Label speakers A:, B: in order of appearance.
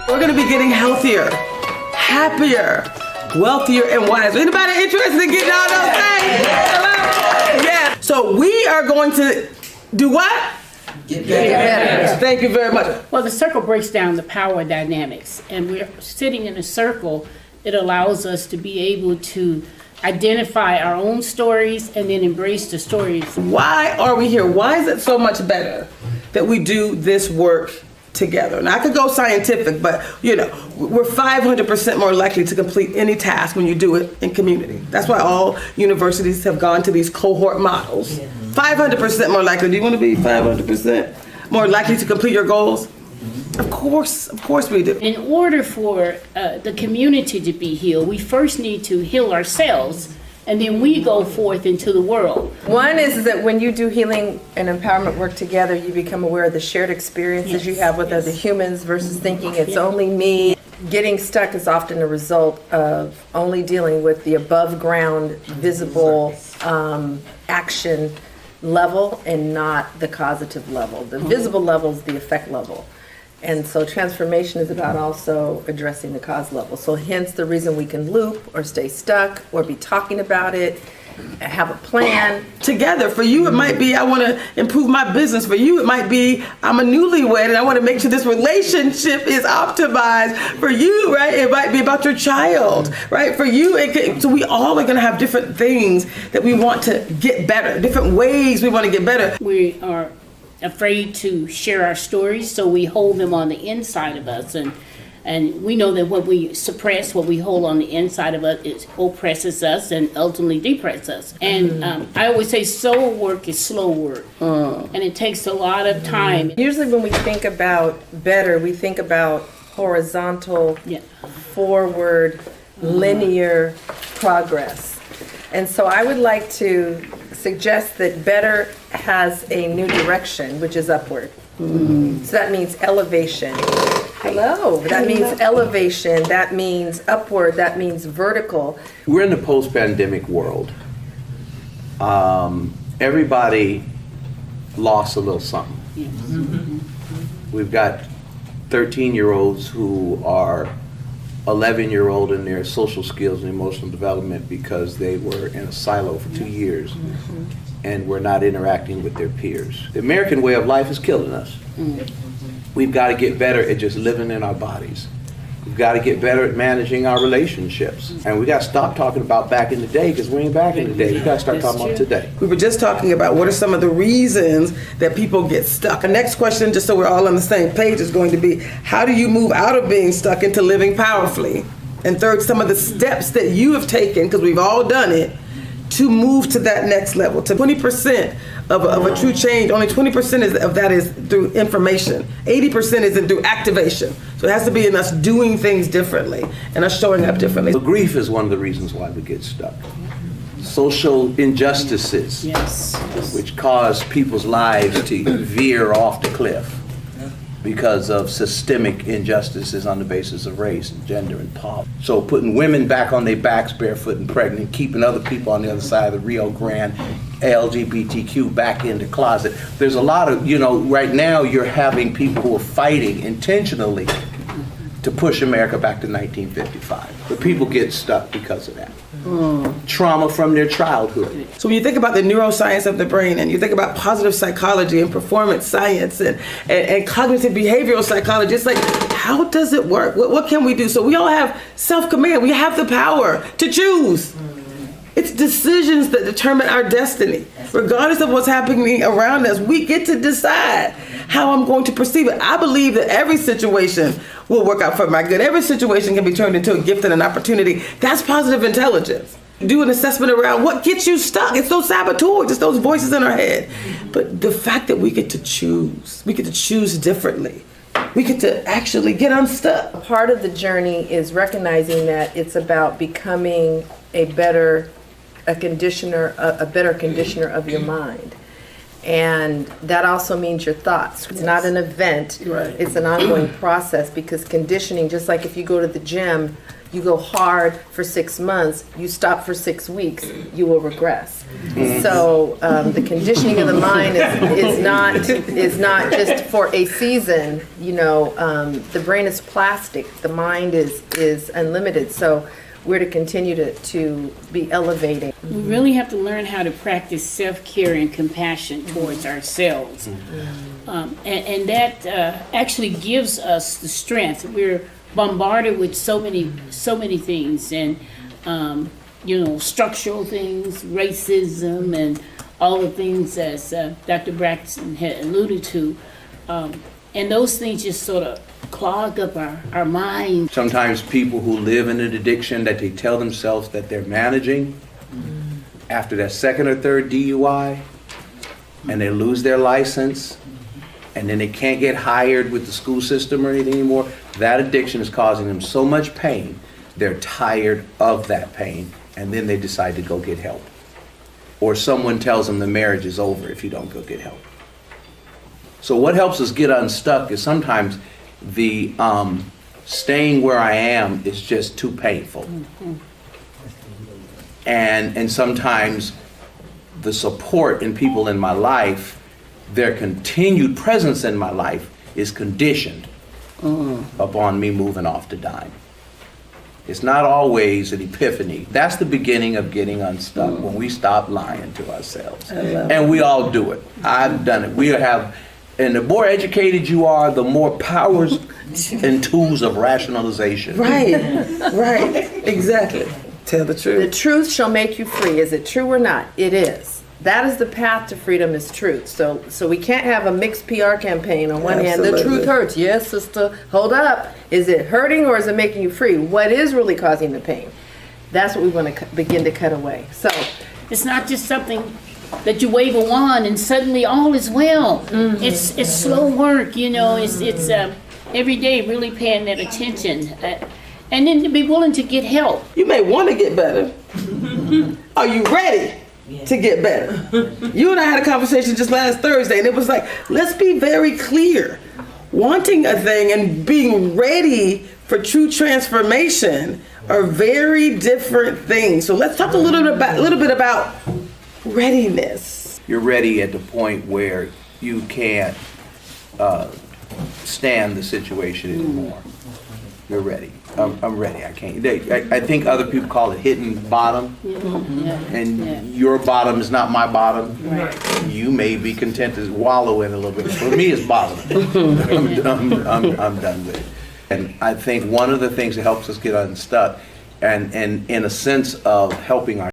A: We're going to be getting healthier, happier, wealthier, and wiser. Anybody interested in getting all those things? Hello? Yeah. So we are going to do what?
B: Get better.
A: Thank you very much.
C: Well, the circle breaks down the power dynamics, and we're sitting in a circle. It allows us to be able to identify our own stories and then embrace the stories.
A: Why are we here? Why is it so much better that we do this work together? And I could go scientific, but we're 500% more likely to complete any task when you do it in community. That's why all universities have gone to these cohort models. 500% more likely. Do you want to be 500% more likely to complete your goals? Of course we do.
C: In order for the community to be healed, we first need to heal ourselves, and then we go forth into the world.
B: One is that when you do healing and empowerment work together, you become aware of the shared experiences you have with other humans versus thinking it's only me. Getting stuck is often a result of only dealing with the above ground, visible action level and not the causative level. The visible level is the effect level. And so transformation is about also addressing the cause level. So hence the reason we can loop or stay stuck or be talking about it, have a plan.
A: Together. For you, it might be, I want to improve my business. For you, it might be, I'm a newlywed and I want to make sure this relationship is optimized. For you, right, it might be about your child, right? For you, so we all are going to have different things that we want to get better, different ways we want to get better.
C: We are afraid to share our stories, so we hold them on the inside of us, and we know that what we suppress, what we hold on the inside of us, it oppresses us and ultimately depresses us. And I always say soul work is slow work, and it takes a lot of time.
B: Usually when we think about better, we think about horizontal, forward, linear progress. And so I would like to suggest that better has a new direction, which is upward. So that means elevation. Hello. That means elevation. That means upward. That means vertical.
D: We're in the post-pandemic world. Everybody lost a little something. We've got 13-year-olds who are 11-year-old in their social skills and emotional development because they were in a silo for 2 years and were not interacting with their peers. The American way of life is killing us. We've got to get better at just living in our bodies. We've got to get better at managing our relationships. And we got to stop talking about back in the day, because we ain't back in the day. We got to start talking about today.
A: We were just talking about what are some of the reasons that people get stuck. The next question, just so we're all on the same page, is going to be, how do you move out of being stuck into living powerfully? And third, some of the steps that you have taken, because we've all done it, to move to that next level. To 20% of a true change, only 20% of that is through information. 80% is through activation. So it has to be in us doing things differently and us showing up differently.
D: So grief is one of the reasons why we get stuck. Social injustices, which cause people's lives to veer off the cliff because of systemic injustices on the basis of race and gender and poverty. So putting women back on their backs barefoot and pregnant, keeping other people on the other side of the Rio Grande, LGBTQ back in the closet. There's a lot of, right now you're having people who are fighting intentionally to push America back to 1955. But people get stuck because of that. Trauma from their childhood.
A: So when you think about the neuroscience of the brain, and you think about positive psychology and performance science and cognitive behavioral psychology, it's like, how does it work? What can we do? So we all have self-command. We have the power to choose. It's decisions that determine our destiny. Regardless of what's happening around us, we get to decide how I'm going to perceive it. I believe that every situation will work out for my good. Every situation can be turned into a gift and an opportunity. That's positive intelligence. Do an assessment around what gets you stuck. It's those saboteurs, it's those voices in our head. But the fact that we get to choose differently. We get to actually get unstuck.
B: Part of the journey is recognizing that it's about becoming a better conditioner of your mind. And that also means your thoughts. It's not an event.
A: Right.
B: It's an ongoing process, because conditioning, just like if you go to the gym, you go hard for 6 months, you stop for 6 weeks, you will regress. So the conditioning of the mind is not just for a season. You know, the brain is plastic. The mind is unlimited. So we're to continue to be elevating.
C: We really have to learn how to practice self-care and compassion towards ourselves. And that actually gives us the strength. We're bombarded with so many things, and structural things, racism, and all the things as Dr. Braxton had alluded to. And those things just sort of clog up our mind.
D: Sometimes people who live in an addiction that they tell themselves that they're managing, after that second or third DUI, and they lose their license, and then they can't get hired with the school system or anything anymore, that addiction is causing them so much pain, they're tired of that pain, and then they decide to go get help. Or someone tells them the marriage is over if you don't go get help. So what helps us get unstuck is sometimes the staying where I am is just too painful. And sometimes the support in people in my life, their continued presence in my life is conditioned upon me moving off the dime. It's not always an epiphany. That's the beginning of getting unstuck, when we stop lying to ourselves. And we all do it. I've done it. And the more educated you are, the more powers and tools of rationalization.
A: Right, exactly. Tell the
B: The
A: truth.
B: truth shall make you free. Is it true or not? It is. That is the path to freedom, is truth. So we can't have a mixed PR campaign. On one hand, the
A: Absolutely.
B: truth hurts. Yes, sister, hold up. Is it hurting, or is it making you free? What is really causing the pain? That's what we want to begin to cut away. So
C: It's not just something that you wave a wand and suddenly all is well. It's slow work, it's every day really paying that attention. And then to be willing to get help.
A: You may want to get better. Are you ready to get better? You and I had a conversation just last Thursday, and it was like, let's be very clear. Wanting a thing and being ready for true transformation are very different things. So let's talk a little bit about readiness.
D: You're ready at the point where you can't stand the situation anymore. You're ready. I'm ready. I can't. I think other people call it hitting bottom, and your bottom is not my bottom.
C: Right.
D: You may be content to wallow in a little bit. For me, it's bottom. I'm done with it. And I think one of the things that helps us get unstuck, and in a sense of helping our